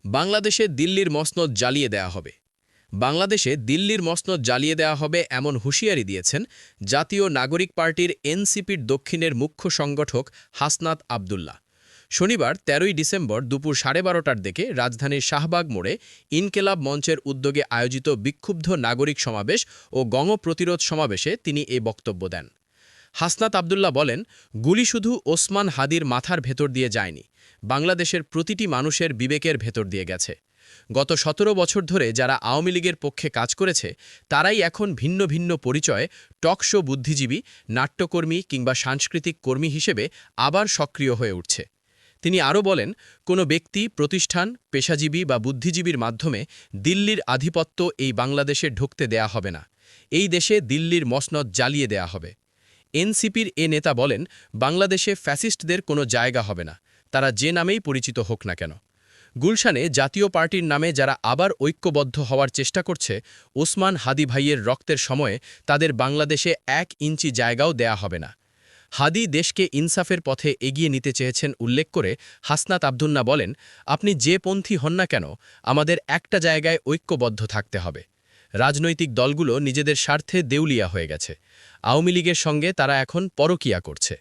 বাংলাদেশে দিল্লির মসনদ জ্বালিয়ে দেয়া হবে। বাংলাদেশে দিল্লির মসনদ জ্বালিয়ে দেওয়া হবে এমন হুঁশিয়ারি দিয়েছেন জাতীয় নাগরিক পার্টির এনসিপির দক্ষিণের মুখ্য সংগঠক হাসনাত আবদুল্লাহ। শনিবার ১৩ই ডিসেম্বর দুপুর ১২:৩০টার দিকে রাজধানীর শাহবাগ মোড়ে ইনকেলাব মঞ্চের উদ্যোগে আয়োজিত বিক্ষুব্ধ নাগরিক সমাবেশ ও গণপ্রতিরোধ সমাবেশে তিনি এ বক্তব্য দেন। হাসনাত আবদুল্লাহ বলেন, গুলি শুধু ওসমান হাদির মাথার ভেতর দিয়ে যায়নি, বাংলাদেশের প্রতিটি মানুষের বিবেকের ভেতর দিয়ে গেছে। গত ১৭ বছর ধরে যারা আওয়ামী লীগের পক্ষে কাজ করেছে তারাই এখন ভিন্ন ভিন্ন পরিচয়ে টকশো বুদ্ধিজীবী, নাট্যকর্মী কিংবা সাংস্কৃতিক কর্মী হিসেবে আবার সক্রিয় হয়ে উঠছে। তিনি আরও বলেন, কোনো ব্যক্তি, প্রতিষ্ঠান, পেশাজীবী বা বুদ্ধিজীবীর মাধ্যমে দিল্লির আধিপত্য এই বাংলাদেশে ঢুকতে দেয়া হবে না। এই দেশে দিল্লির মসনদ জ্বালিয়ে দেয়া হবে। এনসিপির এ নেতা বলেন, বাংলাদেশে ফ্যাসিস্টদের কোনো জায়গা হবে না, তারা যে নামেই পরিচিত হোক না কেন। গুলশানে জাতীয় পার্টির নামে যারা আবার ঐক্যবদ্ধ হওয়ার চেষ্টা করছে, ওসমান হাদি ভাইয়ের রক্তের সময়ে তাদের বাংলাদেশে ১ ইঞ্চি জায়গাও দেয়া হবে না। হাদি দেশকে ইনসাফের পথে এগিয়ে নিতে চেয়েছেন উল্লেখ করে হাসনাত আবদুল্লাহ বলেন, আপনি যে পন্থী হন না কেন, আমাদের একটা জায়গায় ঐক্যবদ্ধ থাকতে হবে। রাজনৈতিক দলগুলো নিজেদের স্বার্থে দেউলিয়া হয়ে গেছে। আওয়ামী লীগের সঙ্গে তারা এখন পরকীয়া করছে।